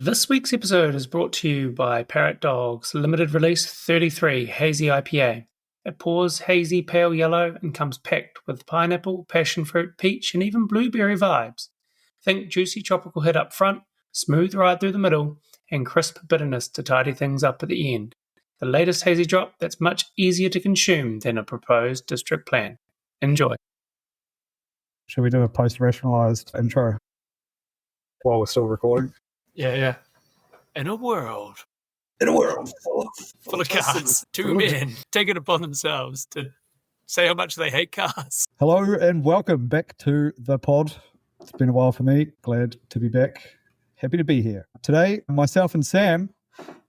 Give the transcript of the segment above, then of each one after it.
This week's episode is brought to you by Parrot Dog's limited release 33 Hazy IPA. It pours hazy pale yellow and comes packed with pineapple, passion fruit, peach, and even blueberry vibes. Think juicy tropical hit up front, smooth ride through the middle, and crisp bitterness to tidy things up at the end. The latest hazy drop that's much easier to consume than a proposed district plan. Enjoy. Should we do a post-rationalised intro while we're still recording? Yeah. In a world full of cars, two men take it upon themselves to say how much they hate cars. Hello and welcome back to the pod. It's been a while for me. Glad to be back. Happy to be here. Today, myself and Sam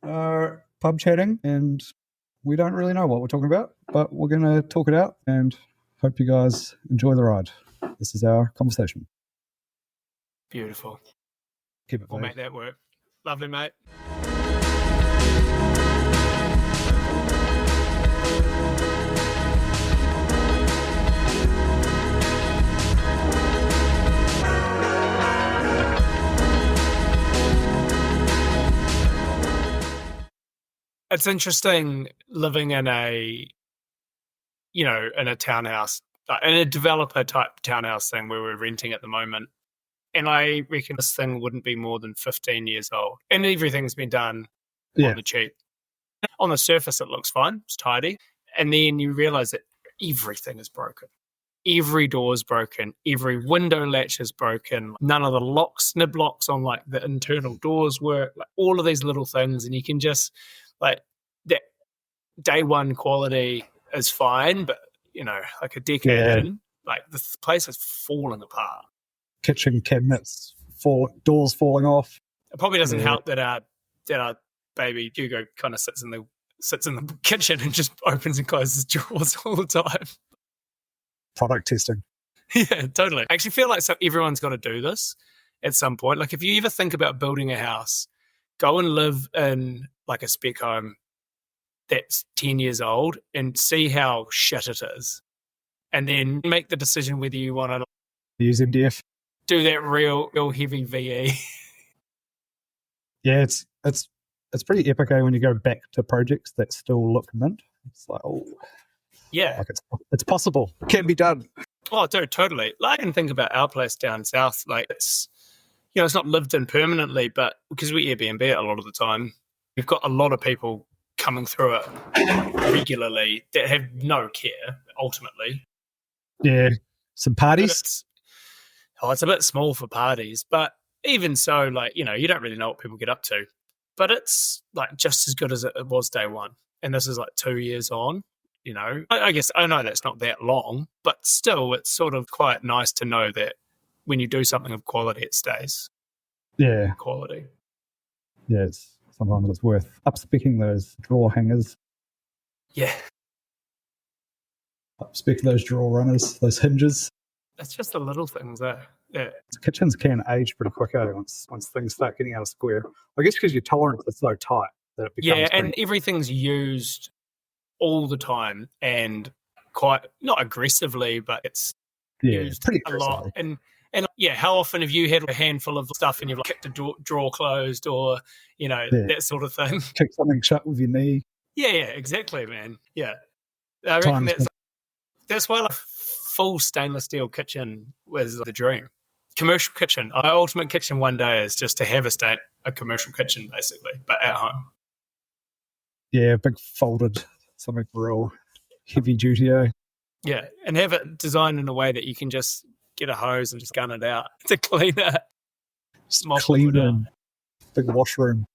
are pub chatting and we don't really know what we're talking about, but we're going to talk it out and hope you guys enjoy the ride. This is our conversation. Beautiful. Keep it We'll vague. make that work. Lovely, mate. It's interesting living in a townhouse, in a developer type townhouse thing where we're renting at the moment. And I reckon this thing wouldn't be more than 15 years old. And everything's been done on the cheap. On the surface, it looks fine. It's tidy. And then you realize that everything is broken. Every door is broken. Every window latch is broken. None of the locks, snib locks on like the internal doors work. Like all of these little things. And you can just like that day one quality is fine. But, like a decade in, like the place is falling apart. Kitchen cabinets, doors falling off. It probably doesn't help that our baby Hugo kind of sits in the kitchen and just opens and closes drawers all the time. Product testing. Yeah, totally. I actually feel like everyone's got to do this at some point. Like if you ever think about building a house, go and live in like a spec home that's 10 years old and see how shit it is. And then make the decision whether you want to Use MDF. do that real heavy VE. Yeah, it's pretty epic when you go back to projects that still look mint. It's like, Yeah. like it's possible. It can be done. Oh, dude, totally. Like, I can think about our place down south. Like, it's not lived in permanently, but because we Airbnb it a lot of the time, we've got a lot of people coming through it regularly that have no care, ultimately. Yeah, some parties. It's a bit small for parties, but even so, like, you don't really know what people get up to. But it's, like, just as good as it was day one. And this is, like, 2 years on. I guess I know that's not that long, but still it's sort of quite nice to know that when you do something of quality, it stays quality. Yeah, sometimes it's worth up-specking those drawer hangers, Yeah. up-specking those drawer runners, those hinges. It's just the little things there. Yeah. Kitchens can age pretty quick once things start getting out of square. I guess because your tolerance is so tight that it becomes and everything's used all the time and quite, not aggressively, but it's used pretty a lot. And how often have you had a handful of stuff and you've like kicked a drawer closed or, that sort of thing? Kick something shut with your knee. Yeah, exactly, man. Yeah. I reckon that's why a full stainless steel kitchen was the dream. Commercial kitchen. My ultimate kitchen one day is just to have a commercial kitchen, basically, but at home. Yeah, big folded, something real heavy duty. Yeah, and have it designed in a way that you can just get a hose and just gun it out to clean it. Clean room, big washroom.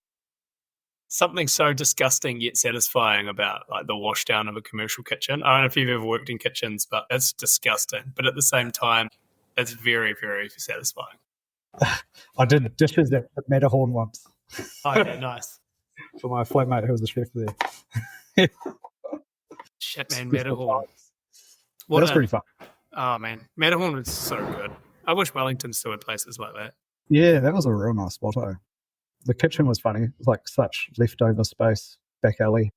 Something so disgusting yet satisfying about like the wash down of a commercial kitchen. I don't know if you've ever worked in kitchens, but it's disgusting. But at the same time, it's very, very satisfying. I did dishes at Medellín once. Oh, yeah, nice. For my flatmate who was a chef there. Shit, man, Medellín. That's pretty fun. Oh, man. Medellín was so good. I wish Wellington still had places like that. Yeah, that was a real nice spot. The kitchen was funny. It was like such leftover space, back alley.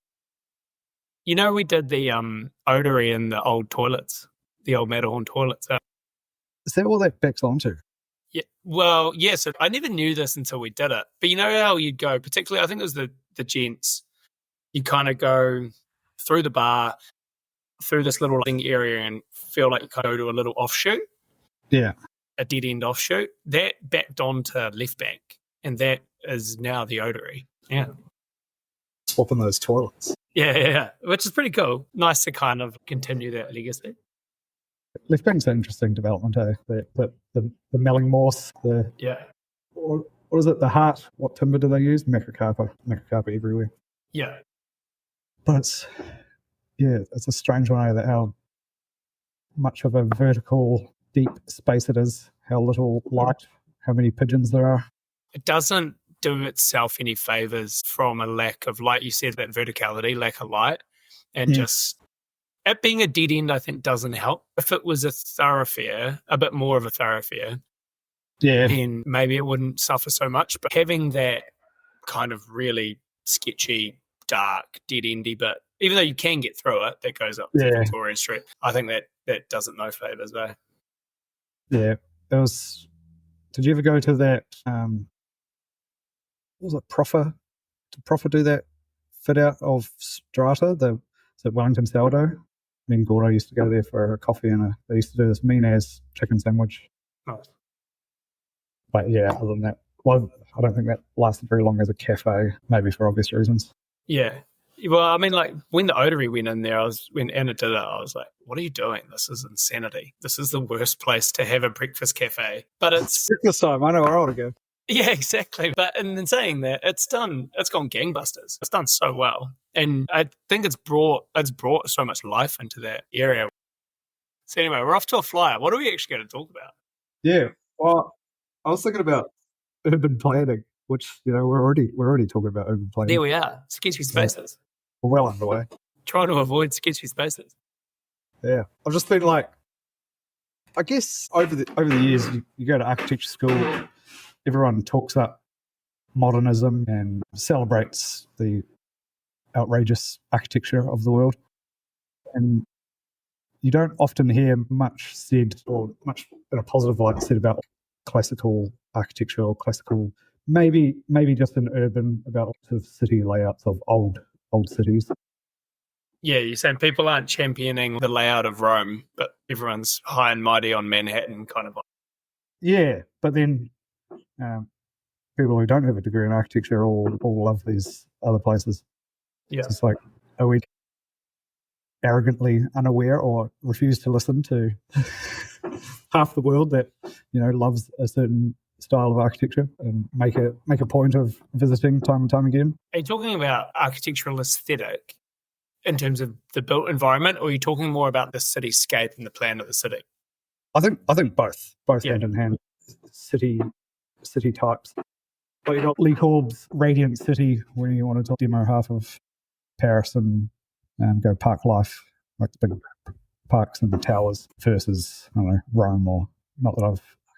We did the odory in the old toilets, the old Medellín toilets. Is that all that backs onto? Yeah. Well, yeah. So I never knew this until we did it. But you know how you'd go, particularly, I think it was the gents, you kind of go through the bar, through this little thing area and feel like you kind of go to a little offshoot, Yeah. a dead end offshoot. That backed onto left bank. And that is now the Otery. Yeah. Swapping those toilets. Yeah. Which is pretty cool. Nice to kind of continue that legacy. Left bank's an interesting development, eh? The melling morse, what is it? The heart. What timber do they use? Macrocarpa everywhere. Yeah. But it's a strange one, that how much of a vertical, deep space it is, how little light, how many pigeons there are. It doesn't do itself any favors from a lack of, like you said, that verticality, lack of light, and just it being a dead end, I think, doesn't help. If it was a thoroughfare, a bit more of a thoroughfare, then maybe it wouldn't suffer so much. But having that kind of really sketchy, dark, dead-endy bit, even though you can get through it, that goes up to Victoria Street, I think that doesn't no favours, though. Yeah. Did you ever go to that, what was it, Proffer? Did Proffer do that fit out of Strata, the Wellington sourdough? Me and Gordo used to go there for a coffee, and they used to do this mean-as chicken sandwich. Nice. But yeah, other than that, well, I don't think that lasted very long as a cafe, maybe for obvious reasons. Yeah. Well, I mean, like, when the Otery went in there, when Anna did it, I was like, what are you doing? This is insanity. This is the worst place to have a breakfast cafe. But it's breakfast time. I know where I want to go. Yeah, exactly. But in saying that, it's gone gangbusters. It's done so well. And I think it's brought so much life into that area. So anyway, we're off to a flyer. What are we actually going to talk about? Yeah. Well, I was thinking about urban planning, which, we're already talking about urban planning. There we are. Sketchy spaces. We're well underway. Trying to avoid sketchy spaces. Yeah. I've just been like, I guess over the years, you go to architecture school, everyone talks up modernism and celebrates the outrageous architecture of the world. And you don't often hear much said, or much in a positive light said, about classical architecture or classical, maybe just in urban, about sort of city layouts of old cities. Yeah, you're saying people aren't championing the layout of Rome, but everyone's high and mighty on Manhattan kind of. Yeah, but then people who don't have a degree in architecture all love these other places. Yeah. It's like, are we arrogantly unaware or refuse to listen to half the world that, loves a certain style of architecture and make a point of visiting time and time again? Are you talking about architectural aesthetic in terms of the built environment, or are you talking more about the cityscape and the plan of the city? I think both hand in hand. City types. But you got Lee Corb's Radiant City, where you want to demo half of Paris and go park life, like the big parks and the towers, versus, I don't know, Rome, or not that I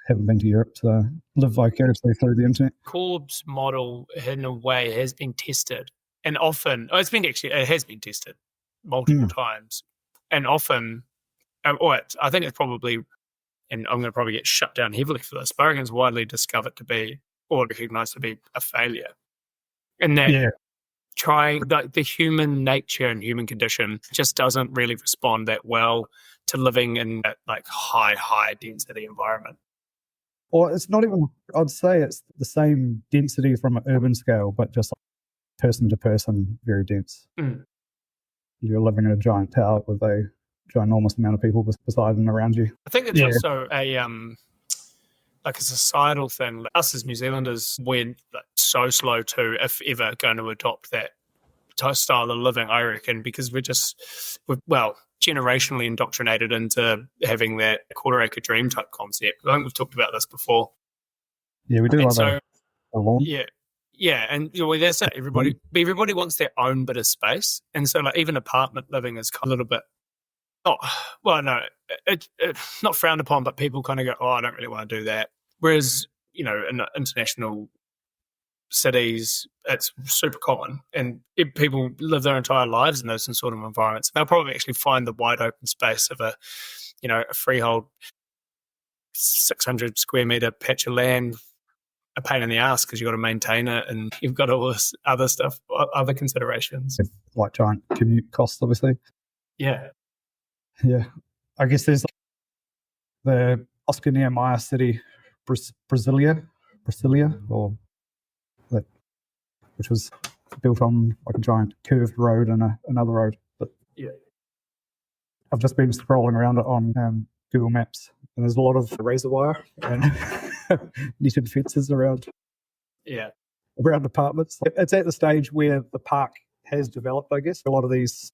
haven't been to Europe, so live vicariously through the internet. Corb's model, in a way, has been tested, and often it has been tested multiple times, and often, I think it's probably, and I'm going to probably get shut down heavily for this, but I reckon it's widely discovered to be, or recognised to be, a failure. And that trying, the human nature and human condition just doesn't really respond that well to living in that high density environment. Or it's not even, I'd say it's the same density from an urban scale, but just person to person, very dense. You're living in a giant tower with a ginormous amount of people beside and around you. I think it's also a societal thing. Us as New Zealanders, we're so slow to, if ever, going to adopt that style of living, I reckon, because we're generationally indoctrinated into having that quarter-acre dream type concept. I think we've talked about this before. Yeah, we do love a lawn. Yeah, and that's it. Everybody wants their own bit of space, and so even apartment living is kind of a little bit. It's not frowned upon, but people kind of go, I don't really want to do that. Whereas, in international cities, it's super common, and if people live their entire lives in those sort of environments, they'll probably actually find the wide open space of a freehold 600 square metre patch of land a pain in the ass because you've got to maintain it and you've got all this other stuff, other considerations. Like giant commute costs, obviously. Yeah. Yeah. I guess there's the Oscar Niemeyer city, Brasilia, or that, which was built on like a giant curved road and another road. But yeah, I've just been scrolling around it on Google Maps, and there's a lot of razor wire and knitted fences around apartments. It's at the stage where the park has developed, I guess. A lot of these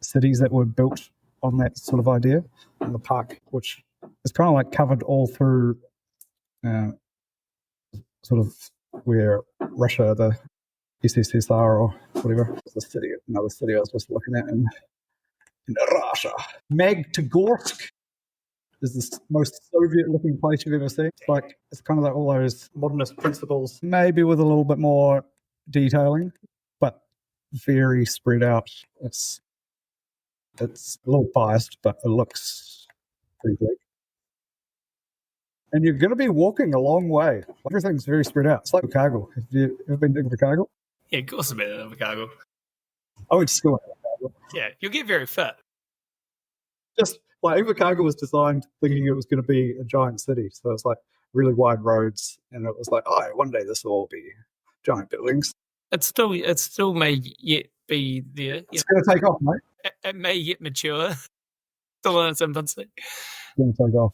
cities that were built on that sort of idea, and the park, which is kind of like covered all through sort of where Russia, the USSR or whatever, the city, another city I was just looking at in Russia. Magnitogorsk is the most Soviet-looking place you've ever seen. It's kind of like all those modernist principles, maybe with a little bit more detailing, but very spread out. It's a little biased, but it looks pretty bleak. And you're going to be walking a long way. Everything's very spread out. It's like Chicago. Have you ever been to Chicago? Yeah, of course I've been to Chicago. I went to school in Chicago. Yeah, you'll get very fit. Just like Chicago was designed thinking it was going to be a giant city. So it's like really wide roads. And it was like, oh, one day this will all be giant buildings. It still may yet be there. It's going to take off, mate. It may yet mature. Still in its infancy. It's going to take off.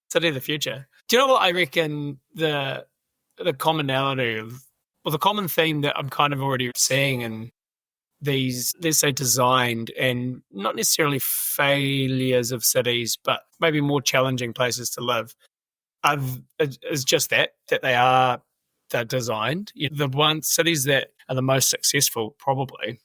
City of the future. Do you know what I reckon the commonality of, well, the common theme that I'm kind of already seeing in these, let's say, designed and not necessarily failures of cities, but maybe more challenging places to live, is just that they're designed. The cities that are the most successful probably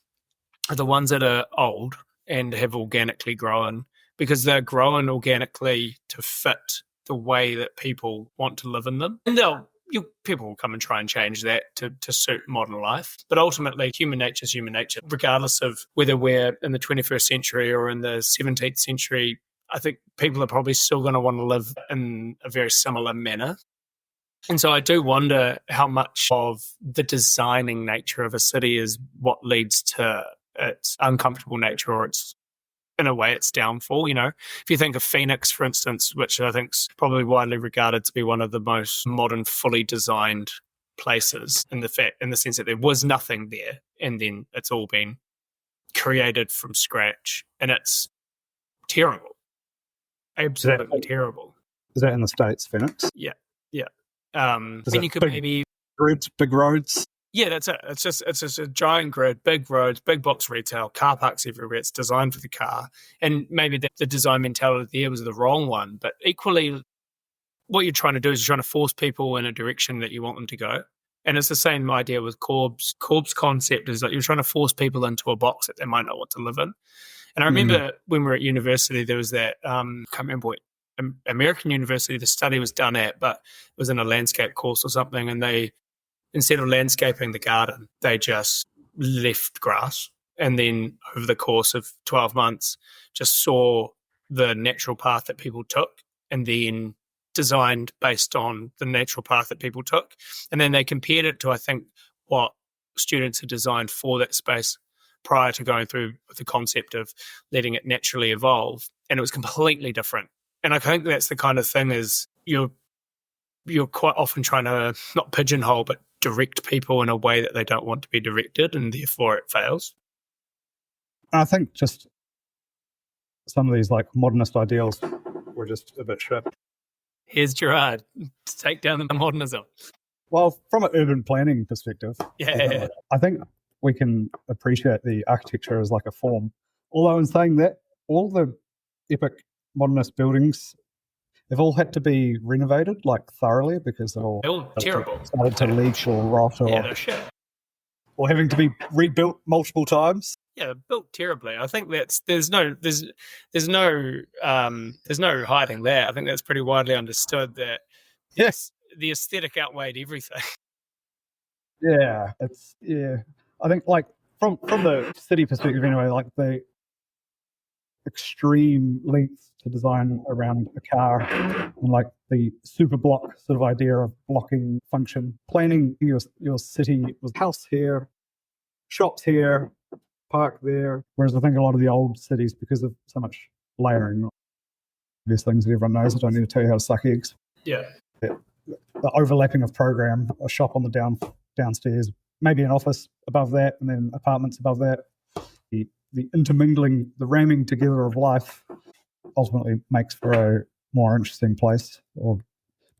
are the ones that are old and have organically grown, because they're growing organically to fit the way that people want to live in them. And people will come and try and change that to suit modern life. But ultimately, human nature is human nature. Regardless of whether we're in the 21st century or in the 17th century, I think people are probably still going to want to live in a very similar manner. And so I do wonder how much of the designing nature of a city is what leads to its uncomfortable nature or its, in a way, its downfall. If you think of Phoenix, for instance, which I think is probably widely regarded to be one of the most modern, fully designed places in the sense that there was nothing there, and then it's all been created from scratch, and it's terrible, absolutely terrible. Is that in the States, Phoenix? Yeah. And you could maybe big roads. Yeah, that's it. It's just a giant grid, big roads, big box retail, car parks everywhere. It's designed for the car. And maybe the design mentality there was the wrong one. But equally, what you're trying to do is you're trying to force people in a direction that you want them to go. And it's the same idea with Corb's. Corb's concept is that you're trying to force people into a box that they might not want to live in. And I remember when we were at university, there was that, I can't remember what American university the study was done at, but it was in a landscape course or something. And they, instead of landscaping the garden, they just left grass. And then over the course of 12 months, just saw the natural path that people took and then designed based on the natural path that people took. And then they compared it to, I think, what students had designed for that space prior to going through with the concept of letting it naturally evolve. And it was completely different. And I think that's the kind of thing is you're quite often trying to not pigeonhole, but direct people in a way that they don't want to be directed, and therefore it fails. I think just some of these like modernist ideals were just a bit shit. Here's Gerard to take down the modernism. Well, from an urban planning perspective, yeah, I think we can appreciate the architecture as like a form. Although in saying that, all the epic modernist buildings, they've all had to be renovated like thoroughly because they're all terrible. Started to leak or rot or having to be rebuilt multiple times. Yeah, built terribly. I think there's no hiding that. I think that's pretty widely understood that yes, the aesthetic outweighed everything. Yeah, I think like from the city perspective anyway, like extreme lengths to design around a car, and like the super block sort of idea of blocking function. Planning your city was house here, shops here, park there. Whereas I think a lot of the old cities, because of so much layering, these things that everyone knows, I don't need to tell you how to suck eggs. Yeah. The overlapping of program, a shop on the downstairs, maybe an office above that, and then apartments above that. The intermingling, the ramming together of life ultimately makes for a more interesting place, or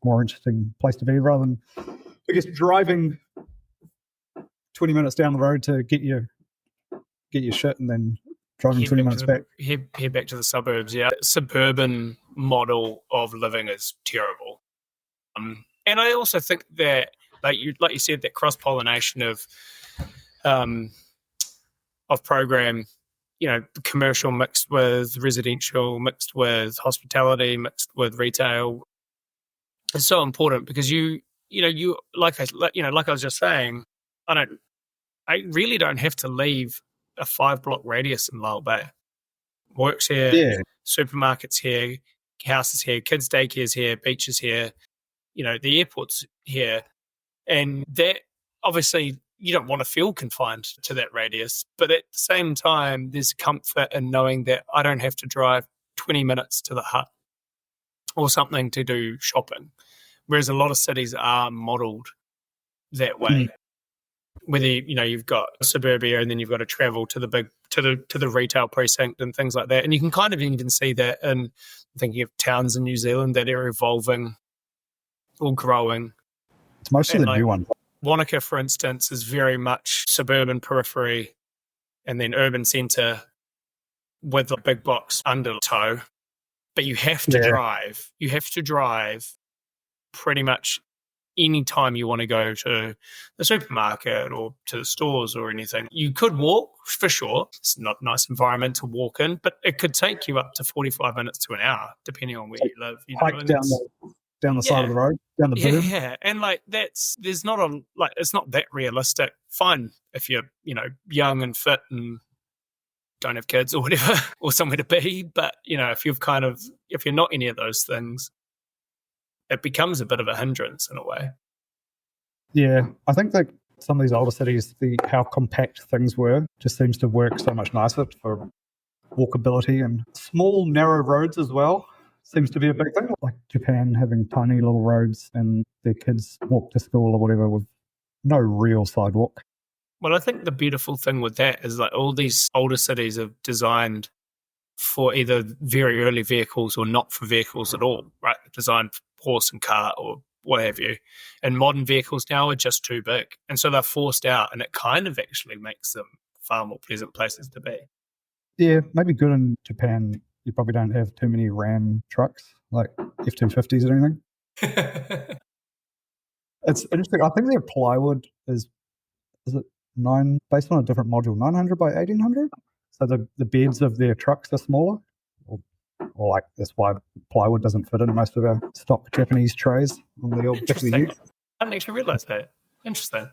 more interesting place to be, rather than, I guess, driving 20 minutes down the road to get your shit and then driving 20 minutes back. Head back to the suburbs, yeah. Suburban model of living is terrible. And I also think that, like you said, that cross-pollination of program, commercial mixed with residential, mixed with hospitality, mixed with retail, is so important, because you like I was just saying, I really don't have to leave a 5-block radius in Lyle Bay. Works here, supermarkets here, houses here, kids' daycares here, beaches here, the airport's here. And that, obviously, you don't want to feel confined to that radius. But at the same time, there's comfort in knowing that I don't have to drive 20 minutes to the hut or something to do shopping. Whereas a lot of cities are modelled that way. Whether you've got suburbia and then you've got to travel to the retail precinct and things like that, and you can kind of even see that in thinking of towns in New Zealand that are evolving or growing. It's mostly the new one. Wanaka, for instance, is very much suburban periphery and then urban centre with a big box under the toe. But you have to drive. You have to drive pretty much any time you want to go to the supermarket or to the stores or anything. You could walk, for sure. It's not a nice environment to walk in, but it could take you up to 45 minutes to an hour, depending on where you live. Hike down the side of the road, down the boom. Yeah, and it's not that realistic. Fine if you're, young and fit and don't have kids or whatever, or somewhere to be. But, if you're not any of those things, it becomes a bit of a hindrance in a way. Yeah, I think that some of these older cities, how compact things were, just seems to work so much nicer for walkability, and small, narrow roads as well seems to be a big thing. Like Japan having tiny little roads and their kids walk to school or whatever with no real sidewalk. Well, I think the beautiful thing with that is all these older cities are designed for either very early vehicles or not for vehicles at all, right? Designed for horse and cart or what have you. And modern vehicles now are just too big. And so they're forced out, and it kind of actually makes them far more pleasant places to be. Yeah, maybe good in Japan. You probably don't have too many Ram trucks, like F-250s or anything. It's interesting. I think their plywood is it based on a different module, 900 by 1800? So the beds of their trucks are smaller, or like that's why plywood doesn't fit in most of our stock Japanese trays on the old back of the ute. I didn't actually realise that. Interesting.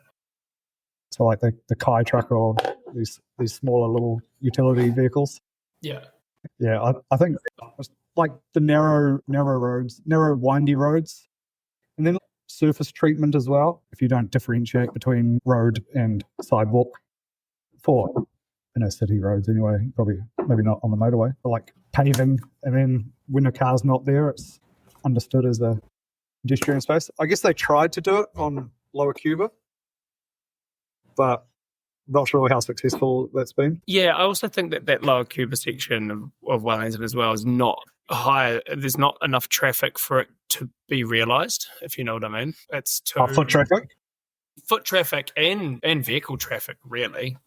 So like the Kai truck or these smaller little utility vehicles. Yeah. Yeah, I think it's like the narrow roads, narrow windy roads, and then surface treatment as well. If you don't differentiate between road and sidewalk for inner city roads anyway, maybe not on the motorway, but like paving, and then when a car's not there, it's understood as a pedestrian space. I guess they tried to do it on Lower Cuba, but not sure how successful that's been. Yeah, I also think that Lower Cuba section of Wellington as well is not high. There's not enough traffic for it to be realised, if you know what I mean. It's too foot traffic and vehicle traffic, really.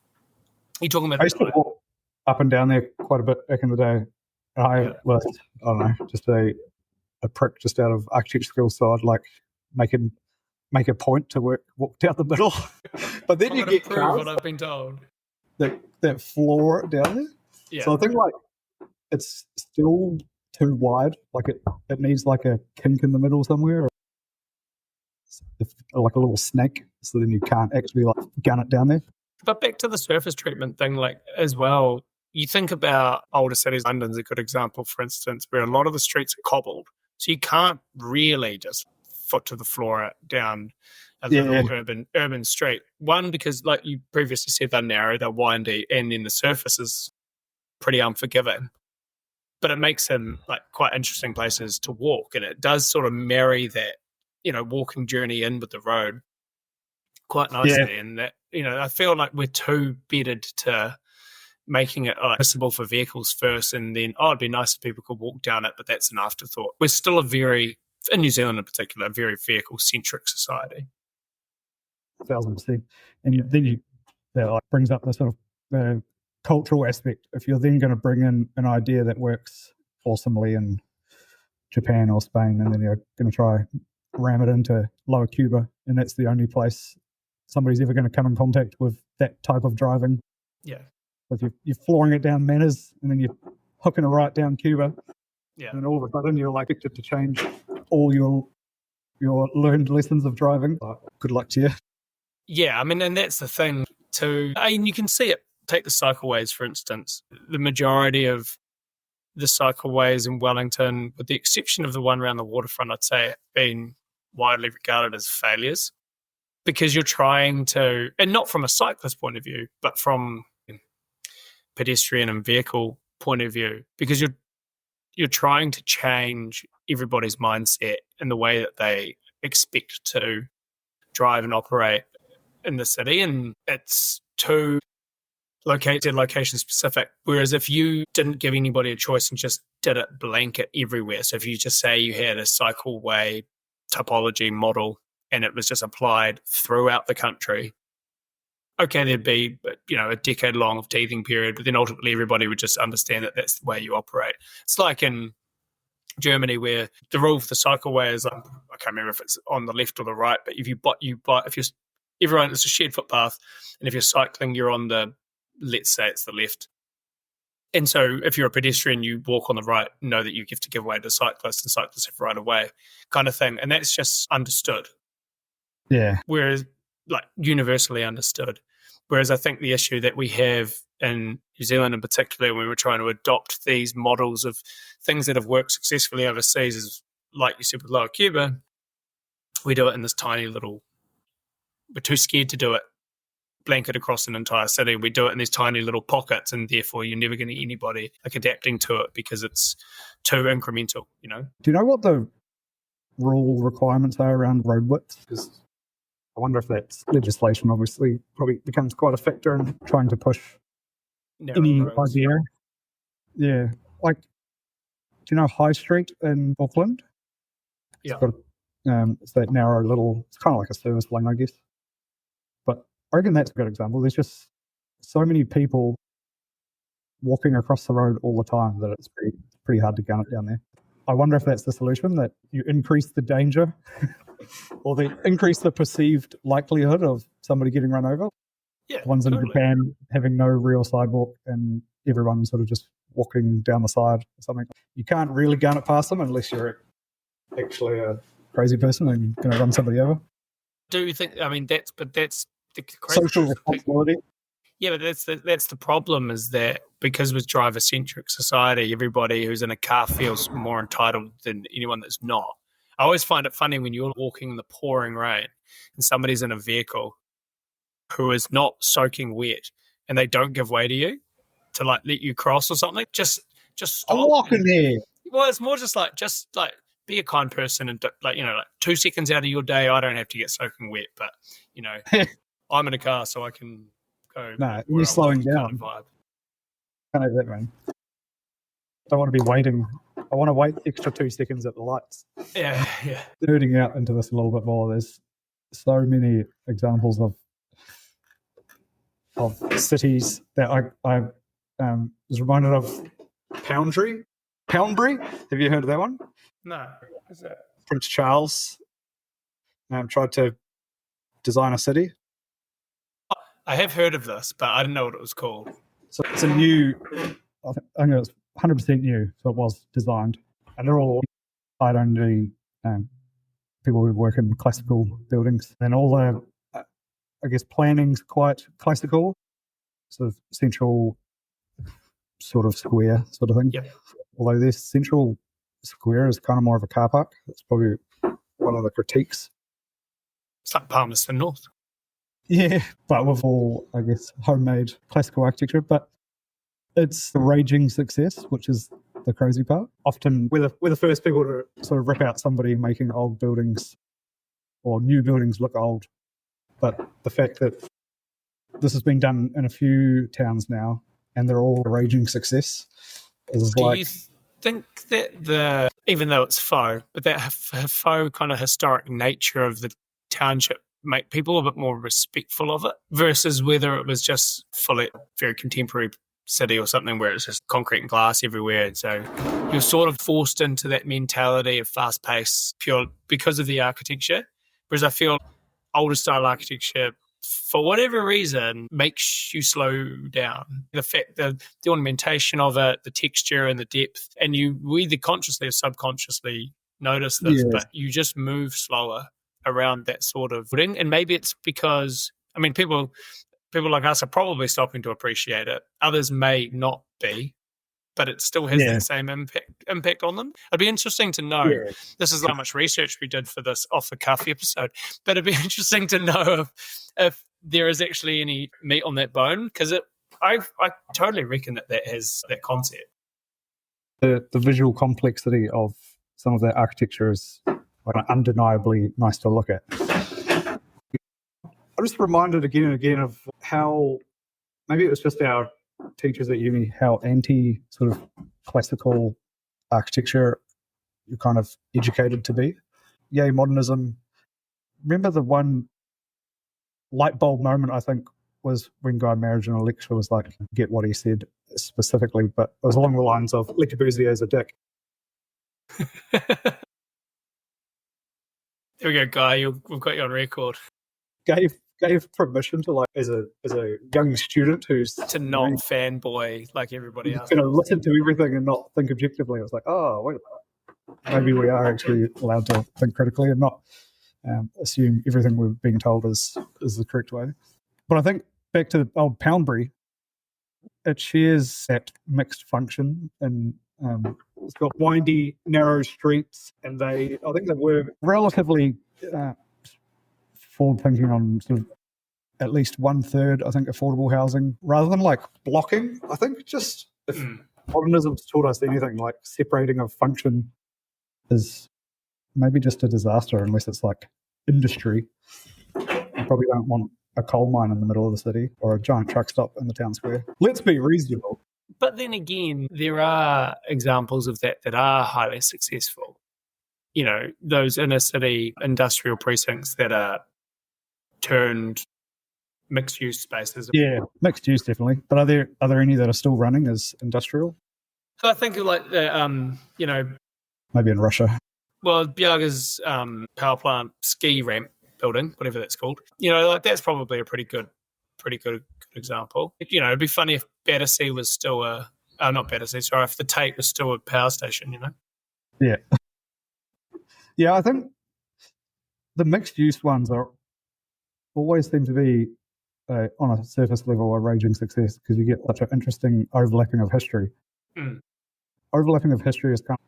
You're talking about. I used to walk up and down there quite a bit back in the day. I was, I don't know, just a prick just out of architecture school, so I'd like make a point to walk down the middle. But then you get cars, what I've been told. That floor down there. Yeah. So I think it's still too wide. Like it needs like a kink in the middle somewhere, or like a little snake, so then you can't actually gun it down there. But back to the surface treatment thing, as well, You think about older cities, London's a good example, for instance, where a lot of the streets are cobbled. So you can't really just foot to the floor down a little urban street. One, because like you previously said, they're narrow, they're windy, and then the surface is pretty unforgiving. But it makes them like quite interesting places to walk, and it does sort of marry that, walking journey in with the road quite nicely. And that, I feel like we're too bedded to making it accessible for vehicles first, and then it'd be nice if people could walk down it, but that's an afterthought. We're still in New Zealand in particular, a very vehicle centric society. 1,000%. And then that brings up the sort of cultural aspect. If you're then going to bring in an idea that works awesomely in Japan or Spain, and then you're going to try ram it into Lower Cuba, and that's the only place somebody's ever going to come in contact with that type of driving. Yeah. If you're flooring it down Manners, and then you're hooking it right down Cuba, and all of a sudden you're like expected to change all your learned lessons of driving. Good luck to you. Yeah, I mean, and that's the thing too. I mean, you can see it. Take the cycleways, for instance. The majority of the cycleways in Wellington, with the exception of the one around the waterfront, I'd say, have been widely regarded as failures, because you're trying to, and not from a cyclist point of view, but from pedestrian and vehicle point of view, because you're trying to change everybody's mindset in the way that they expect to drive and operate in the city, and it's too location specific. Whereas if you didn't give anybody a choice and just did it blanket everywhere, so if you just say you had a cycleway topology model and it was just applied throughout the country, okay, there'd be a decade long of teething period, but then ultimately everybody would just understand that that's the way you operate. It's like in Germany, where the rule for the cycleway is, I can't remember if it's on the left or the right, but if everyone, it's a shared footpath, and if you're cycling, you're on let's say it's the left. And so if you're a pedestrian, you walk on the right, know that you have to give way to cyclists, and cyclists have right of way, kind of thing. And that's just understood. Yeah. Whereas, like, universally understood. Whereas I think the issue that we have in New Zealand in particular, when we're trying to adopt these models of things that have worked successfully overseas, is, like you said with Lower Cuba, we do it in this tiny little, we're too scared to do it blanket across an entire city. We do it in these tiny little pockets, and therefore you're never going to get anybody like adapting to it because it's too incremental, Do you know what the rule requirements are around road width? Because I wonder if that's legislation obviously probably becomes quite a factor in trying to push any idea. Yeah. Like, do you know High Street in Auckland? Yeah. It's that narrow little, it's kind of like a service lane, I guess. But I reckon that's a good example. There's just so many people walking across the road all the time that it's pretty hard to gun it down there. I wonder if that's the solution, that you increase the danger or they increase the perceived likelihood of somebody getting run over. Yeah, ones totally. In Japan having no real sidewalk and everyone sort of just walking down the side or something. You can't really gun it past them unless you're actually a crazy person and going to run somebody over. Do you think, I mean, that's the crazy social responsibility. Yeah, but that's the problem, is that because with driver-centric society, everybody who's in a car feels more entitled than anyone that's not. I always find it funny when you're walking in the pouring rain and somebody's in a vehicle who is not soaking wet and they don't give way to you to like let you cross or something. Just stop. I'm walking here. Well, it's more just like be a kind person and like 2 seconds out of your day, I don't have to get soaking wet, but I'm in a car, so I can go. No, you're slowing down. Kind of vibe. Can't have that, man. I don't want to be waiting. I want to wait extra 2 seconds at the lights. Yeah. Nerding out into this a little bit more, there's so many examples of cities that I was reminded of. Poundbury. Have you heard of that one? No. What's that? Prince Charles tried to design a city. I have heard of this, but I didn't know what it was called. So it's a new, I think it was 100% new, so it was designed. And they're all side-only people who work in classical buildings. And all the, planning's quite classical, sort of central sort of square sort of thing. Yep. Although their central square is kind of more of a car park. That's probably one of the critiques. It's like Palmerston North. Yeah, but with all, I guess, homemade classical architecture. But it's the raging success, which is the crazy part. Often we're the first people to sort of rip out somebody making old buildings or new buildings look old. But the fact that this has been done in a few towns now and they're all a raging success is Do like... you think that even though it's faux, but that faux kind of historic nature of the township make people a bit more respectful of it versus whether it was just fully very contemporary city or something where it's just concrete and glass everywhere. And so you're sort of forced into that mentality of fast pace pure because of the architecture. Whereas I feel older style architecture, for whatever reason, makes you slow down. The fact that the ornamentation of it, the texture and the depth, and you either consciously or subconsciously notice this, but you just move slower around that sort of footing. And maybe it's because, I mean, people like us are probably stopping to appreciate it. Others may not be, but it still has that same impact on them. It'd be interesting to know. Yeah. This is how much research we did for this off-the-cuff episode, but it'd be interesting to know if there is actually any meat on that bone, because I totally reckon that has that concept. The visual complexity of some of that architecture is undeniably nice to look at. I'm just reminded again and again of how, maybe it was just our teachers at uni, how anti sort of classical architecture you're kind of educated to be. Yay, modernism. Remember the one light bulb moment, I think, was when Guy Marriage in a lecture was like, get what he said specifically, but it was along the lines of, Le Corbusier's a dick. There we go, Guy. We've got you on record. Gave permission to, like, as a young student who's to not fanboy like everybody else. Going to listen to everything and not think objectively. I was like, oh, wait a minute. Maybe we are actually allowed to think critically and not assume everything we're being told is the correct way. But I think back to the old Poundbury, it shares that mixed function, and it's got windy, narrow streets, and I think they were relatively forward thinking on sort of at least 1/3, I think, affordable housing, rather than like blocking. I think just if modernism's taught us anything, like separating of function is maybe just a disaster unless it's like industry. You probably don't want a coal mine in the middle of the city or a giant truck stop in the town square. Let's be reasonable. But then again, there are examples of that are highly successful. You know, those inner city industrial precincts that are turned mixed use spaces. Yeah, mixed use definitely. But are there any that are still running as industrial? So I think like the maybe in Russia. Well, Bjarga's power plant ski ramp building, whatever that's called. You know, like that's probably a pretty good example. You know, it'd be funny if Battersea was still not Battersea, sorry, if the Tate was still a power station, you know? Yeah. Yeah, I think the mixed use ones always seem to be on a surface level a raging success because you get such an interesting overlapping of history. Overlapping of history is kind of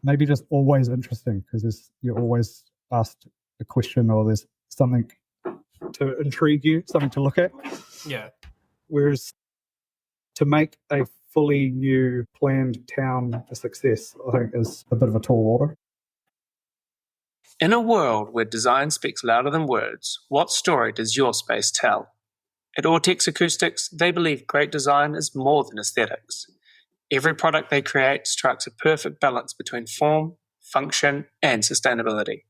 maybe just always interesting because you're always asked a question or there's something to intrigue you, something to look at. Yeah. Whereas to make a fully new planned town a success, I think, is a bit of a tall order. In a world where design speaks louder than words, what story does your space tell? At Ortex Acoustics, they believe great design is more than aesthetics. Every product they create strikes a perfect balance between form, function, and sustainability,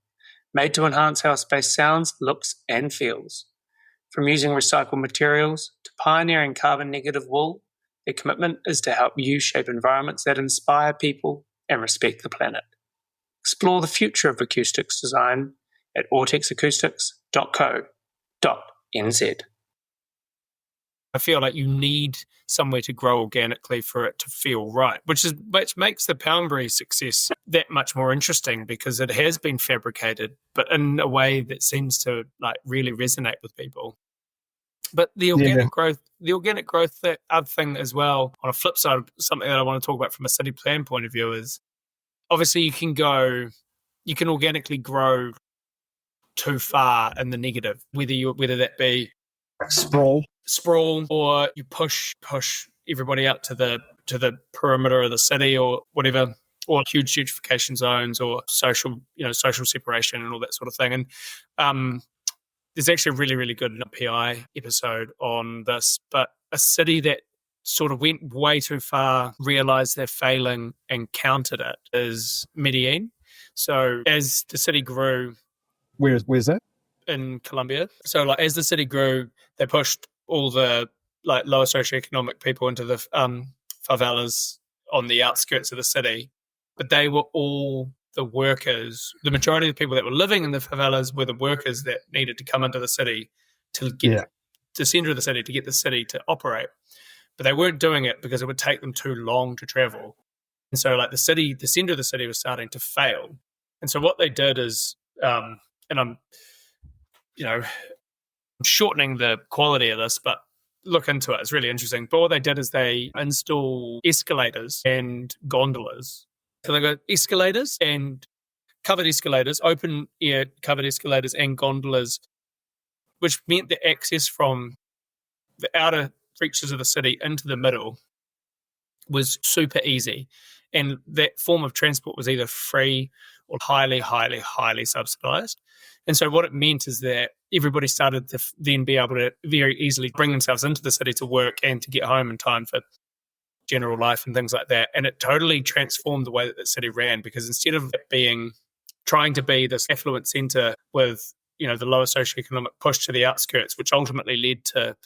made to enhance how a space sounds, looks, and feels. From using recycled materials to pioneering carbon-negative wool, their commitment is to help you shape environments that inspire people and respect the planet. Explore the future of acoustics design at ortexacoustics.co.nz. I feel like you need somewhere to grow organically for it to feel right, which makes the Poundbury success that much more interesting because it has been fabricated, but in a way that seems to like really resonate with people. But the organic growth, that other thing as well, on a flip side, something that I want to talk about from a city plan point of view is obviously you can organically grow too far in the negative, whether that be sprawl, or you push everybody out to the perimeter of the city or whatever, or huge gentrification zones or social separation and all that sort of thing. And there's actually a really, really good PI episode on this, but a city that sort of went way too far, realized they're failing and countered it is Medellín. So as the city grew, where's that? In Colombia. So like as the city grew, they pushed all the like lower socioeconomic people into the favelas on the outskirts of the city, but they were all the workers. The majority of the people that were living in the favelas were the workers that needed to come into the city to get the center of the city, to get the city to operate. But they weren't doing it because it would take them too long to travel. And so like the center of the city was starting to fail. And so what they did is, and I'm shortening the quality of this, but look into it. It's really interesting. But what they did is they install escalators and gondolas. So they got escalators and covered escalators, open air covered escalators and gondolas, which meant the access from the outer reaches of the city into the middle was super easy. And that form of transport was either free or highly, highly, highly subsidized. And so what it meant is that everybody started to then be able to very easily bring themselves into the city to work and to get home in time for general life and things like that. And it totally transformed the way that the city ran, because instead of it trying to be this affluent center with, the lower socioeconomic push to the outskirts, which ultimately led to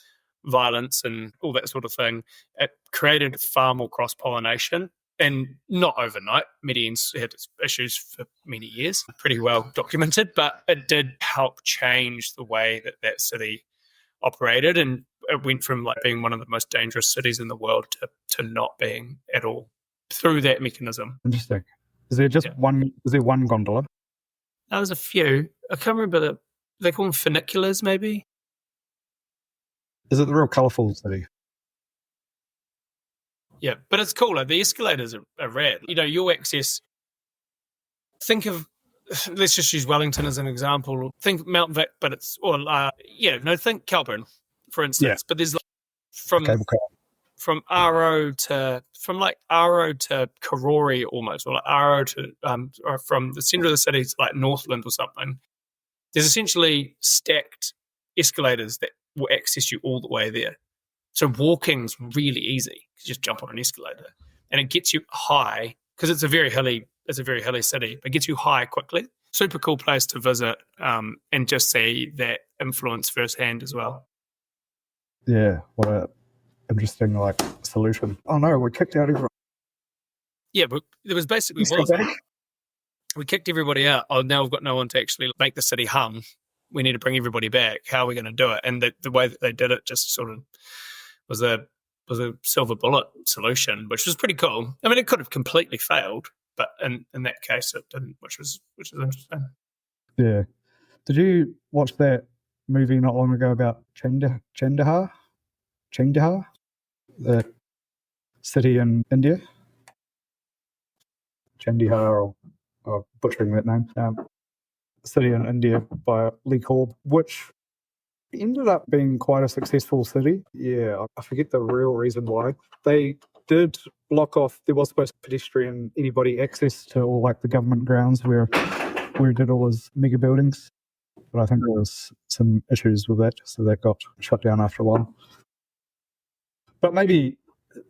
violence and all that sort of thing, it created far more cross-pollination. And not overnight. Medellín's had its issues for many years, pretty well documented, but it did help change the way that city operated, and it went from like being one of the most dangerous cities in the world to not being at all through that mechanism. Interesting. Is there just one? Is there one gondola? There was a few. I can't remember they call them funiculars, maybe. Is it the real colourful city? Yeah, but it's cooler. The escalators are rad. You'll access. Think of, let's just use Wellington as an example. Think Mount Vic, but it's think Kelburn, for instance. Yeah. But there's from Aro to Karori almost, or like Aro to or from the centre of the city to like Northland or something. There's essentially stacked escalators that will access you all the way there. So walking's really easy. You just jump on an escalator, and it gets you high because it's a very hilly city. It gets you high quickly. Super cool place to visit, and just see that influence firsthand as well. Yeah, what a interesting solution. Oh no, we kicked out everyone. Yeah, but there was basically we kicked everybody out. Oh, now we've got no one to actually make the city hum. We need to bring everybody back. How are we going to do it? And the way that they did it just sort of was a silver bullet solution, which was pretty cool. I mean, it could have completely failed, but in that case, it didn't, which was interesting. Yeah. Did you watch that movie not long ago about Chandahar, the city in India? Chandahar, or butchering that name. City in India by Lee Korb, which ended up being quite a successful city. Yeah, I forget the real reason why. They did block off, there was supposed to be pedestrian anybody access to all the government grounds where he did all his mega buildings. But I think there was some issues with that, so that got shut down after a while. But maybe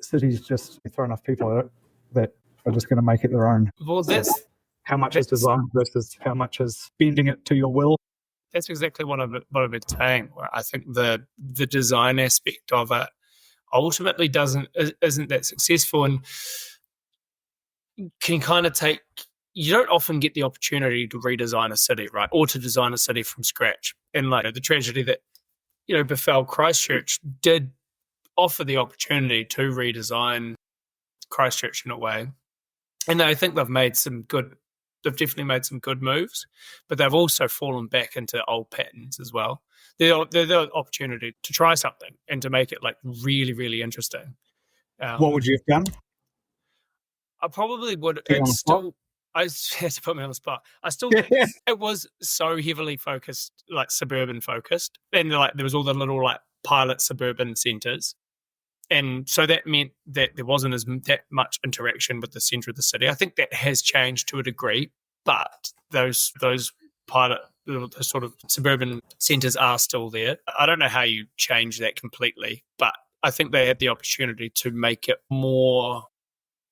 cities just throw enough people at it that are just going to make it their own. Well, that's how much is design versus how much is bending it to your will. That's exactly what I've been saying. Where I think the design aspect of it ultimately isn't that successful, and can kind of take. You don't often get the opportunity to redesign a city, right, or to design a city from scratch. And the tragedy that befell Christchurch did offer the opportunity to redesign Christchurch in a way, and I think they've made some good They've definitely made some good moves, but they've also fallen back into old patterns as well. They're the opportunity to try something and to make it like really, really interesting. What would you have done? I probably would. Put you on the spot? I had to put me on the spot. I still think it was so heavily focused, like suburban focused, and like there was all the little like pilot suburban centres, and so that meant that there wasn't that much interaction with the centre of the city. I think that has changed to a degree, but those pilot the sort of suburban centres are still there. I don't know how you change that completely, but I think they had the opportunity to make it more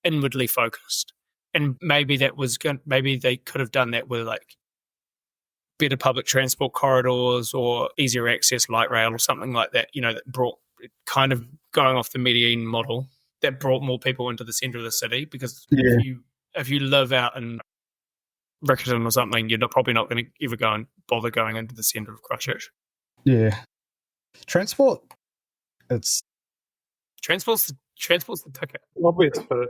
inwardly focused. And maybe maybe they could have done that with like better public transport corridors or easier access light rail or something like that, that brought kind of going off the Medellín model that brought more people into the centre of the city. Because if you live out in Rickerton or something, you're probably not going to ever go and bother going into the centre of Christchurch. Yeah. Transport's the ticket. obvious, but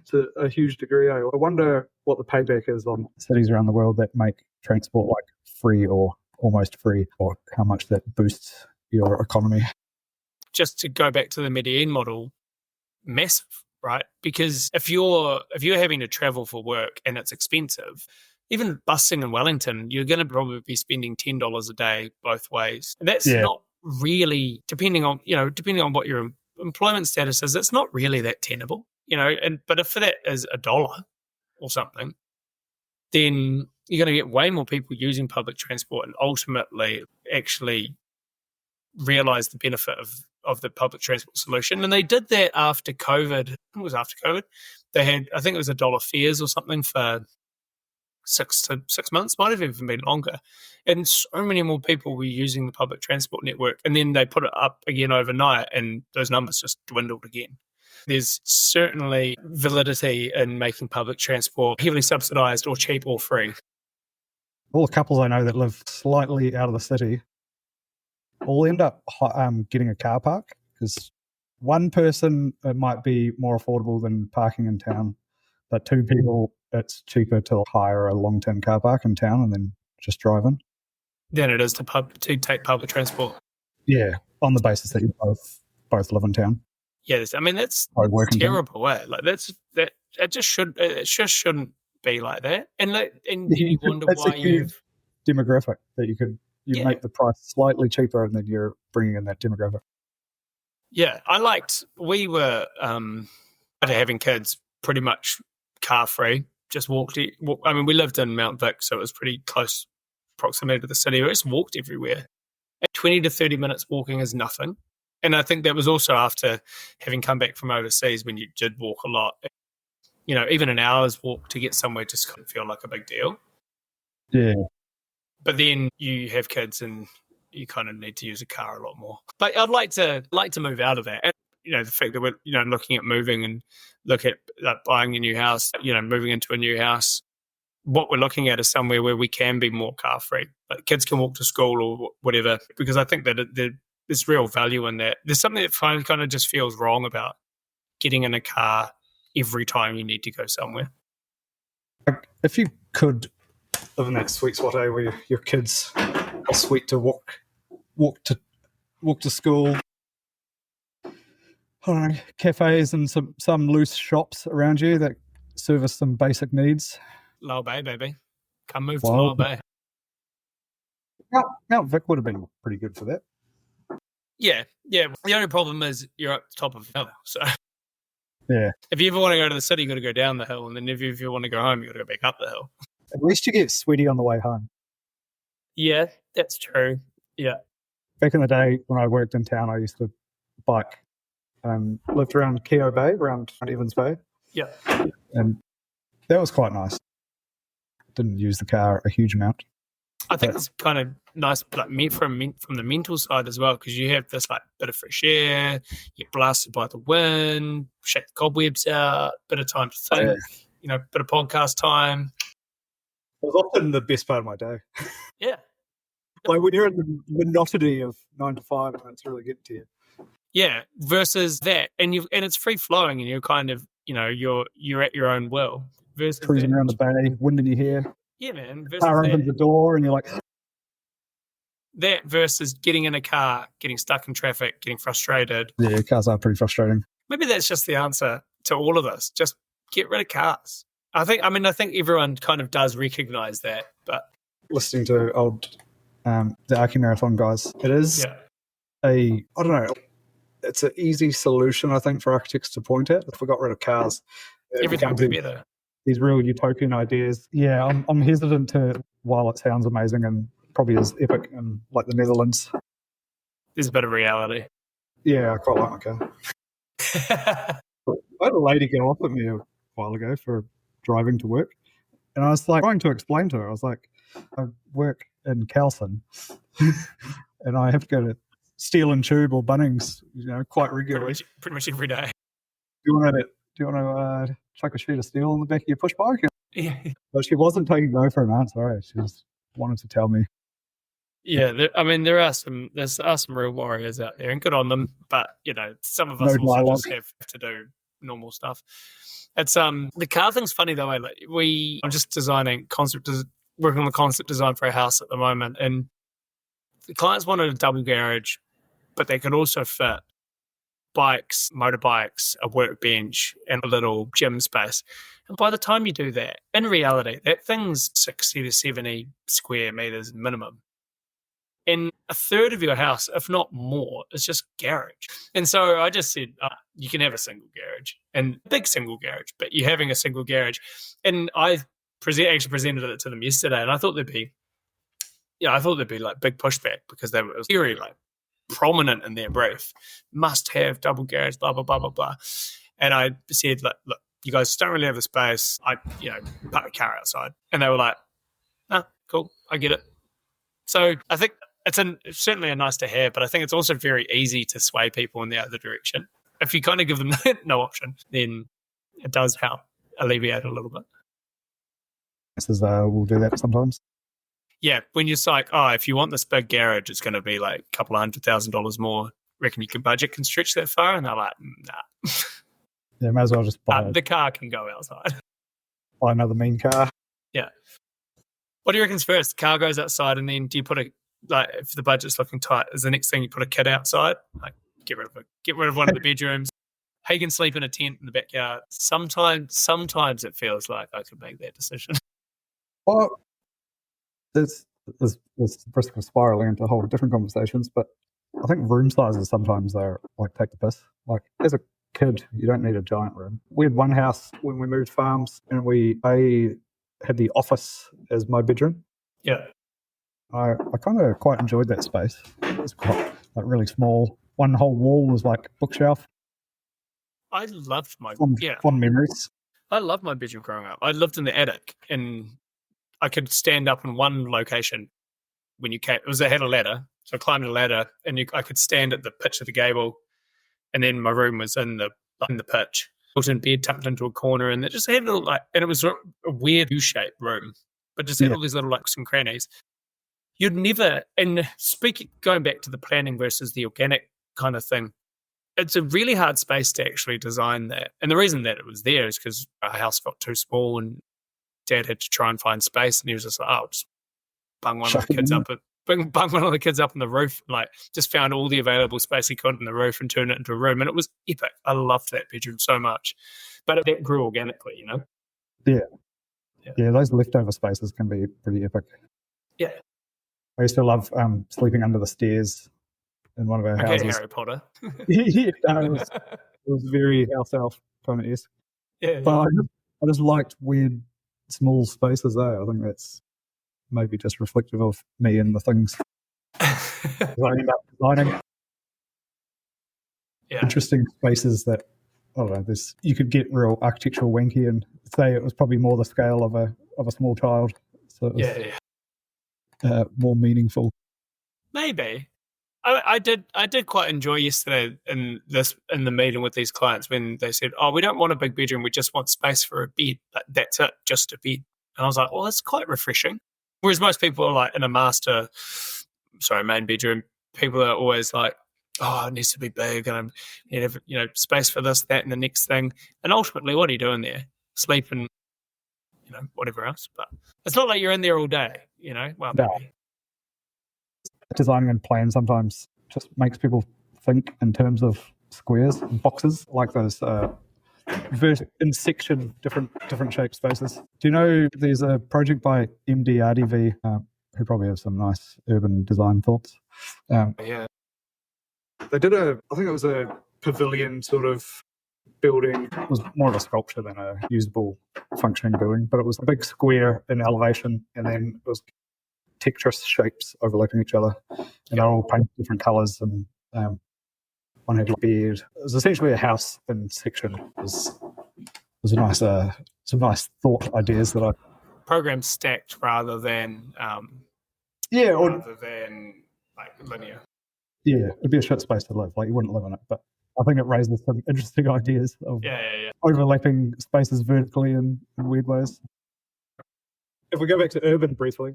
to a huge degree. I wonder what the payback is on cities around the world that make transport like free or almost free, or how much that boosts your economy. Just to go back to the Medellín model, massive, right? Because if you're having to travel for work and it's expensive, even busing in Wellington, you're going to probably be spending $10 a day both ways. And that's not really, depending on what your employment status is, it's not really that tenable, but if that is $1 or something, then you're going to get way more people using public transport and ultimately actually realize the benefit of the public transport solution. And they did that after COVID. It was after COVID. They had, I think it was $1 fares or something for 6 months, might have even been longer. And so many more people were using the public transport network. And then they put it up again overnight and those numbers just dwindled again. There's certainly validity in making public transport heavily subsidised or cheap or free. All the couples I know that live slightly out of the city all end up getting a car park, because one person, it might be more affordable than parking in town, but two people, it's cheaper to hire a long-term car park in town and then just drive in. Than it is to take public transport. Yeah, on the basis that you both live in town. Yeah, I mean that's terrible. Like it just shouldn't be like that. And you wonder why demographic that you make the price slightly cheaper and then you're bringing in that demographic. Yeah, we were having kids pretty much car free. Just walked. I mean, we lived in Mount Vic, so it was pretty close proximity to the city. We just walked everywhere. 20 to 30 minutes walking is nothing. And I think that was also after having come back from overseas when you did walk a lot. Even an hour's walk to get somewhere just couldn't feel like a big deal. Yeah. But then you have kids and you kind of need to use a car a lot more. But I'd like to move out of that. And, the fact that we're, looking at moving and look at buying a new house, moving into a new house, what we're looking at is somewhere where we can be more car free. Like kids can walk to school or whatever, because I think that there's real value in that. There's something that kind of just feels wrong about getting in a car every time you need to go somewhere. If you could live in that sweet spot where your kids are sweet to walk to school, I don't know, cafes and some loose shops around you that service some basic needs. Lower Bay, baby. Come move to Lower Bay. Mount Vic would have been pretty good for that. Yeah. The only problem is you're up the top of the hill. So yeah, if you ever want to go to the city, you got to go down the hill, and then if you want to go home, you got to go back up the hill. At least you get sweaty on the way home. Yeah, that's true. Yeah. Back in the day when I worked in town, I used to bike. Lived around Keogh Bay, around Evans Bay. Yeah. And that was quite nice. Didn't use the car a huge amount. I think it's kind of nice, like from the mental side as well, because you have this like bit of fresh air, you're blasted by the wind, shake the cobwebs out, bit of time to think, bit of podcast time. It was often the best part of my day. Yeah. Like when you're in the monotony of 9 to 5, and it's really getting to you. Yeah, versus that, and it's free flowing, and you're kind of, you're at your own will. versus cruising that. around the bay, wind in your hair, Yeah, man. Versus car opens the door, and you're like, that versus getting in a car, getting stuck in traffic, getting frustrated. yeah, cars are pretty frustrating. Maybe that's just the answer to all of this. Just get rid of cars. I think everyone kind of does recognize that, but Listening to the Archie Marathon guys, it is I don't know, it's an easy solution, I think, for architects to point at. If we got rid of cars, everything would be better. These real utopian ideas. Yeah, I'm hesitant to, while it sounds amazing and probably is epic in like the Netherlands. There's a bit of reality. Yeah, I quite like my car. I had a lady go off at me a while ago for driving to work, and I was like trying to explain to her. I was like, I work in Kelson, and I have to go to Steel and Tube or Bunnings, quite regularly. Pretty much every day. Do you want to chuck a sheet of steel on the back of your push bike? Yeah. But she wasn't taking no for an answer. She just wanted to tell me. Yeah, there are some real warriors out there, and good on them. But some of us also just have to do normal stuff. It's the car thing's funny though. I'm just working on the concept design for a house at the moment, and the clients wanted a double garage, but they could also fit bikes, motorbikes, a workbench, and a little gym space. And by the time you do that, in reality, that thing's 60 to 70 square meters minimum. And a third of your house, if not more, is just garage. And so I just said, you can have a single garage, and a big single garage, but you're having a single garage. And I actually presented it to them yesterday, and I thought there'd be like big pushback because it was very like prominent in their brief. Must have double garage, blah blah blah blah blah. And I said, look, you guys don't really have the space. I park a car outside, and they were like, cool, I get it. So I think it's certainly a nice to have, but I think it's also very easy to sway people in the other direction. If you kind of give them no option, then it does help alleviate a little bit. We'll do that sometimes. Yeah, when you're like, if you want this big garage, it's going to be like a couple of $100,000 more. Reckon your budget can stretch that far? And they're like, nah. Yeah, may as well just buy the car can go outside. Buy another mean car. Yeah. What do you reckon's first? The car goes outside, and then do you put if the budget's looking tight, is the next thing you put a kid outside? Like, get rid of one of the bedrooms. Hey, you can sleep in a tent in the backyard. Sometimes it feels like I could make that decision. Well, this risk of spiraling into whole different conversations, but I think room sizes sometimes they're like take the piss. Like as a kid, you don't need a giant room. We had one house when we moved farms, and I had the office as my bedroom. Yeah. I kind of quite enjoyed that space. It was quite really small. One whole wall was like bookshelf. I loved my fond memories. I loved my bedroom growing up. I lived in the attic, and I could stand up in one location when you came. It had a ladder, so I climbed a ladder, and I could stand at the pitch of the gable, and then my room was in the pitch. Built-in bed tucked into a corner, and it just had and it was a weird U-shaped room, but just had all these little nooks and crannies. You'd never, and going back to the planning versus the organic kind of thing, it's a really hard space to actually design that. And the reason that it was there is because our house got too small, and Dad had to try and find space, and he was just like, just bung one of the kids up on the roof, and just found all the available space he could in the roof and turned it into a room. And it was epic. I loved that bedroom so much. But that grew organically, Yeah, those leftover spaces can be pretty epic. Yeah. I used to love sleeping under the stairs in one of our houses. Harry Potter. It was very house elf kind of esque. Yeah. But I just liked weird small spaces there. I think that's maybe just reflective of me and the things I end up designing. Yeah. Interesting spaces that, I don't know, you could get real architectural wanky and say it was probably more the scale of a small child. So it was, more meaningful. Maybe. I did quite enjoy yesterday in the meeting with these clients when they said, we don't want a big bedroom, we just want space for a bed. That's it, just a bed. And I was like, well, that's quite refreshing. Whereas most people are like in a main bedroom, people are always like, it needs to be big, and I need space for this, that, and the next thing. And ultimately, what are you doing there? Sleeping whatever else. But it's not like you're in there all day, Well, No. maybe. Designing and plan sometimes just makes people think in terms of squares and boxes, like those in section, different shape spaces. Do you know there's a project by MDRDV, who probably have some nice urban design thoughts? Yeah. They did I think it was a pavilion sort of building. It was more of a sculpture than a usable functioning building, but it was a big square in elevation, and then it was Tetris shapes overlapping each other, and they're all painted different colours, and one had a bed. It was essentially a house in section. It was a nice, some nice thought ideas that I Program stacked rather than like linear. Yeah, it'd be a shit space to live. Like you wouldn't live in it, but I think it raises some interesting ideas of overlapping spaces vertically in weird ways. If we go back to urban briefly,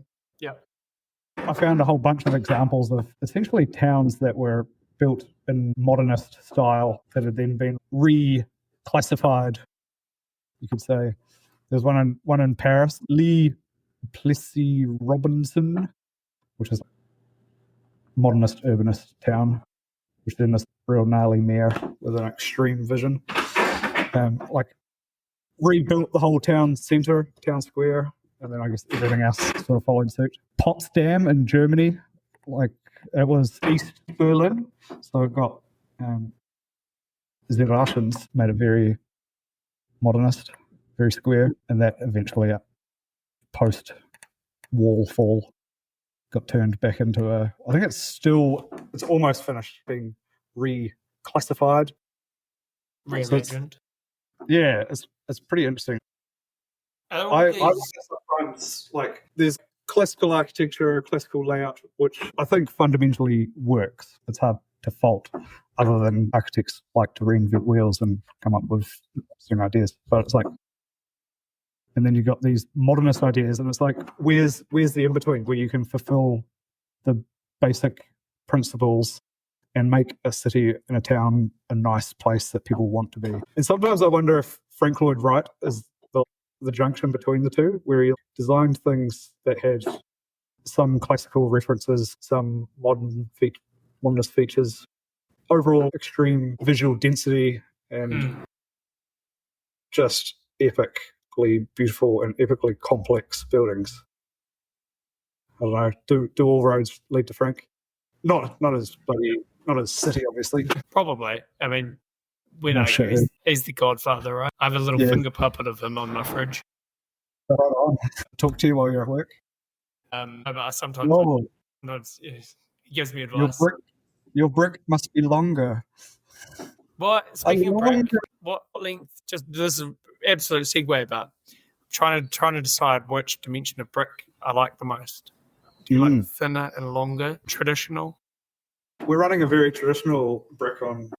I found a whole bunch of examples of essentially towns that were built in modernist style that had then been reclassified, you could say. There's one in Paris, Le Plessis-Robinson, which is a modernist urbanist town, which is in this real gnarly mayor with an extreme vision. Like rebuilt the whole town centre, town square, and then I guess everything else sort of followed suit. Potsdam in Germany, like it was East Berlin, so it got the Russians made it very modernist, very square, and that eventually post wall fall got turned back into I think it's almost finished being reclassified. Reimagined. So it's pretty interesting. I sometimes like there's classical architecture, classical layout, which I think fundamentally works. It's hard to fault, other than architects like to reinvent wheels and come up with interesting ideas. But it's like, and then you've got these modernist ideas, and it's like, where's the in between where you can fulfill the basic principles and make a city and a town a nice place that people want to be. And sometimes I wonder if Frank Lloyd Wright is the junction between the two, where he designed things that had some classical references, some modernist features, overall extreme visual density, and just epically beautiful and epically complex buildings. I don't know. Do all roads lead to Frank? Not as city, obviously. Probably. I mean, he's the godfather, right? I have a little finger puppet of him on my fridge. Talk to you while you're at work. But I sometimes he gives me advice. Your brick must be longer. What? Speaking of brick, what length? Just this is an absolute segue about trying to decide which dimension of brick I like the most. Do you like thinner and longer, traditional? We're running a very traditional brick on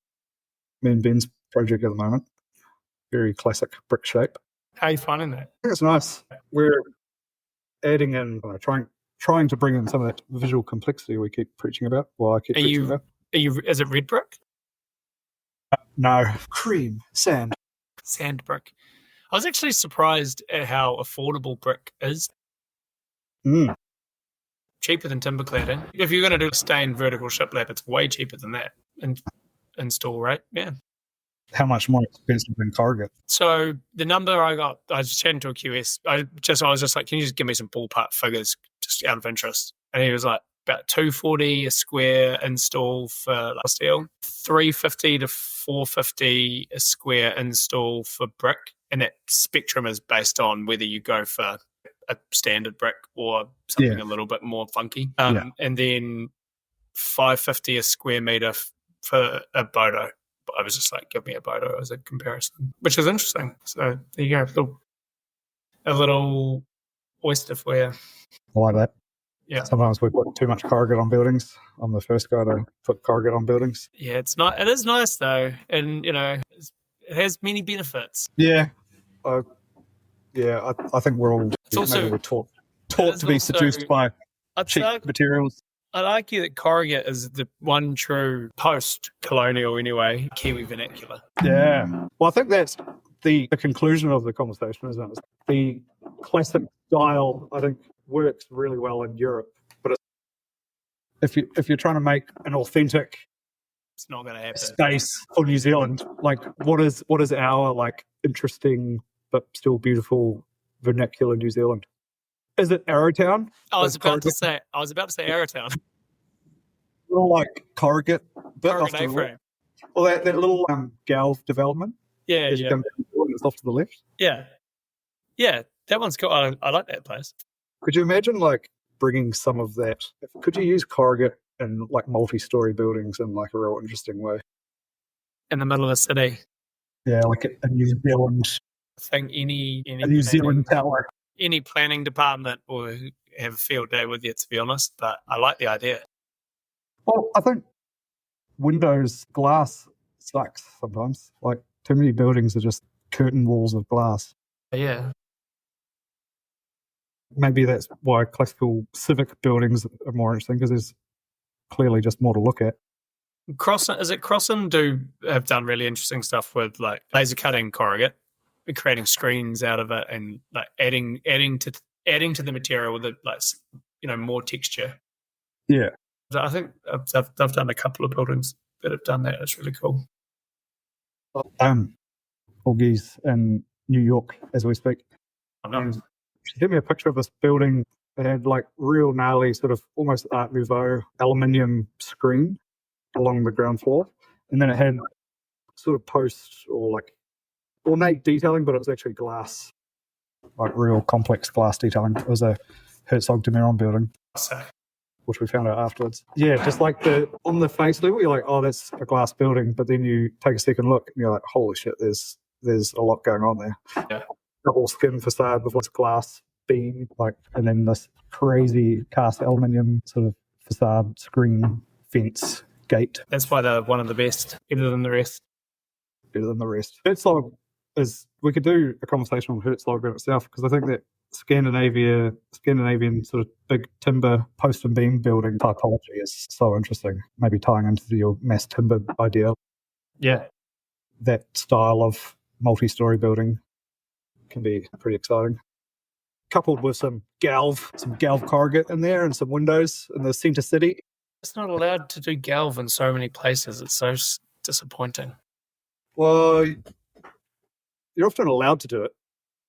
me and Ben's project at the moment. Very classic brick shape. How are you finding that? I think it's nice. We're adding in, trying to bring in some of that visual complexity we keep preaching about. Well, I keep preaching about. Is it red brick? No, cream, sand brick. I was actually surprised at how affordable brick is. Cheaper than timber cladding. If you're going to do a stained vertical shiplap, it's way cheaper than that and install, right? Yeah. How much more expensive than corrugate? So the number I got, I was chatting to a QS. I was just like, can you just give me some ballpark figures just out of interest? And he was like, about $240 a square install for steel, $350 to $450 a square install for brick, and that spectrum is based on whether you go for a standard brick or something a little bit more funky. And then $550 a square meter for a Bodo. I was just like, give me a Bodo as a comparison, which is interesting. So there you go, a little oyster for you. I like that. Yeah. Sometimes we put too much corrugate on buildings. I'm the first guy to put corrugate on buildings. Yeah, it's not. It is nice though, and it has many benefits. Yeah, I think we're all taught to be seduced by cheap materials. I'd argue that corrugate is the one true post-colonial, anyway, Kiwi vernacular. Yeah. Well, I think that's the conclusion of the conversation, isn't it? The classic style, I think, works really well in Europe. But if you're trying to make an authentic It's not going to happen. space for New Zealand, like what is our like interesting but still beautiful vernacular New Zealand? Is it Arrowtown? I was about to say Arrowtown. Little like corrugate bit off Corrugate to the A-frame. left. Well, that little galv development. Yeah, As you come down the road, it's off to the left. yeah. That one's cool. I like that place. Could you imagine like bringing some of that? Could you use corrugate in like multi-story buildings in like a real interesting way? In the middle of the city. Yeah, like a New Zealand, I think any a New Zealand tower. any planning department will have a field day with you, to be honest. But I like the idea. Well, I think windows, glass sucks sometimes. Like too many buildings are just curtain walls of glass. Yeah. Maybe that's why classical civic buildings are more interesting, because there's clearly just more to look at. Crossan have done really interesting stuff with like laser cutting corrugate, creating screens out of it, and like adding to the material with like more texture. Yeah, I think I've done a couple of buildings that have done that. It's really cool. Augie's in New York as we speak. And she sent me a picture of this building that had like real gnarly sort of almost Art Nouveau aluminium screen along the ground floor, and then it had sort of posts or like ornate detailing, but it was actually glass, like real complex glass detailing. It was a Herzog de Meuron building, which we found out afterwards. Yeah, just like on the face level, you're like, oh, that's a glass building, but then you take a second look and you're like, holy shit, there's a lot going on there. Yeah. Double skin facade with this glass beam, like, and then this crazy cast aluminium sort of facade, screen, fence, gate. That's why they're one of the best, better than the rest. Herzog is, we could do a conversation on Herzog in itself, because I think that Scandinavian sort of big timber post and beam building typology is so interesting. Maybe tying into your mass timber idea. Yeah. That style of multi-story building can be pretty exciting. Coupled with some galv corrugate in there and some windows in the centre city. It's not allowed to do galv in so many places. It's so disappointing. Well, you're often allowed to do it.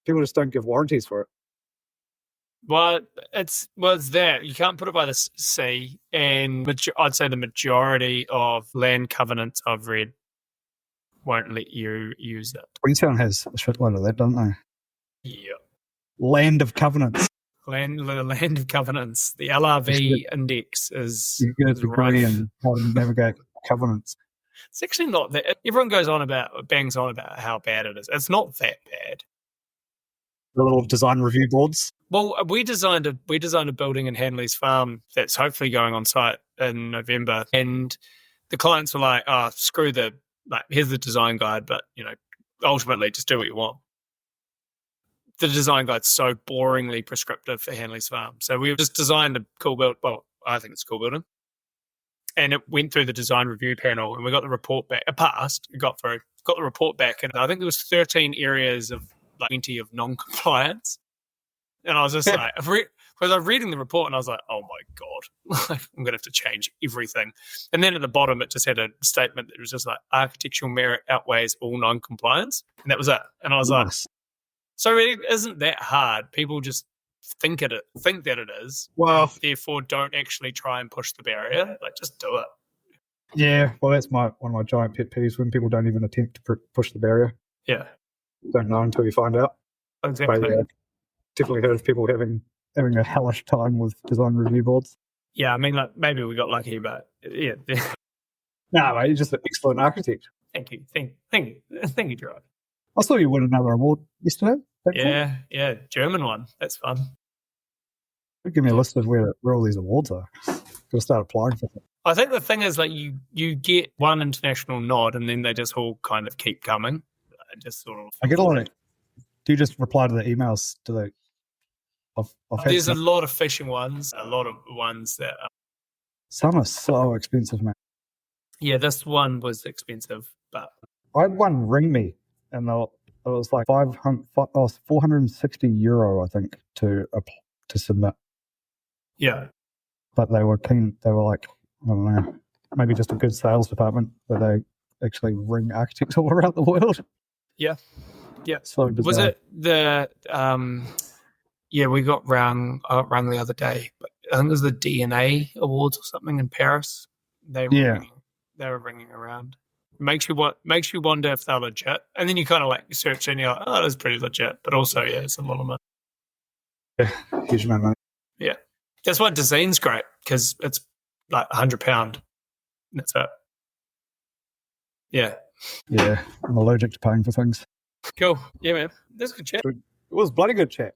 People just don't give warranties for it. Well, it's that. You can't put it by the sea, and I'd say the majority of land covenants I've read won't let you use it. Queenstown has a shitload of that, don't they? Yeah. Land of covenants. The land of covenants. The LRV index is. You get a degree in how to navigate covenants. It's actually not that. Everyone bangs on about how bad it is. It's not that bad. The little design review boards. Well, we designed a building in Hanley's Farm that's hopefully going on site in November, and the clients were like, "Oh, screw here's the design guide, but ultimately just do what you want." The design guide's so boringly prescriptive for Hanley's Farm, so we just designed a cool build. Well, I think it's a cool building, and it went through the design review panel, and we got the report back. It passed. It got through. Got the report back, and I think there was 13 areas of 20 of non-compliance. And I was just like, because I was reading the report and I was like, oh my God, I'm going to have to change everything. And then at the bottom, it just had a statement that was just like, architectural merit outweighs all non-compliance. And that was it. And I was like, so it isn't that hard. People just think that it is. Well, therefore don't actually try and push the barrier. Like, just do it. Yeah, well, that's one of my giant pet peeves, when people don't even attempt to push the barrier. Yeah. You don't know until you find out. Exactly. But, definitely heard of people having a hellish time with design review boards. Yeah, I mean, like, maybe we got lucky, but yeah. No, mate, you're just an excellent architect. Thank you, Gerard. I saw you win another award yesterday. Yeah, German one. That's fun. Give me a list of where all these awards are. Got to start applying for them. I think the thing is, like, you get one international nod, and then they just all kind of keep coming. Just sort of. I get a lot of. Do you just reply to the emails? Do they? There's a lot of phishing ones, a lot of ones that. Some are so expensive, man. Yeah, this one was expensive, but I had one ring me, and It was like 460 euro, I think, to submit. Yeah. But they were keen. They were like, I don't know, maybe just a good sales department that they actually ring architects all around the world. Yeah. Yeah. So bizarre. Was it the we got rung the other day, but I think it was the DNA Awards or something in Paris. They were ringing around. Makes you wonder if they're legit, and then you kind of like search and you're like, oh, that's pretty legit, but also it's a lot of money. Yeah, huge amount of money. Yeah, that's why design's great because it's like £100. That's it. Yeah. Yeah, I'm allergic to paying for things. Cool. Yeah, man. That's a good chat. It was bloody good chat.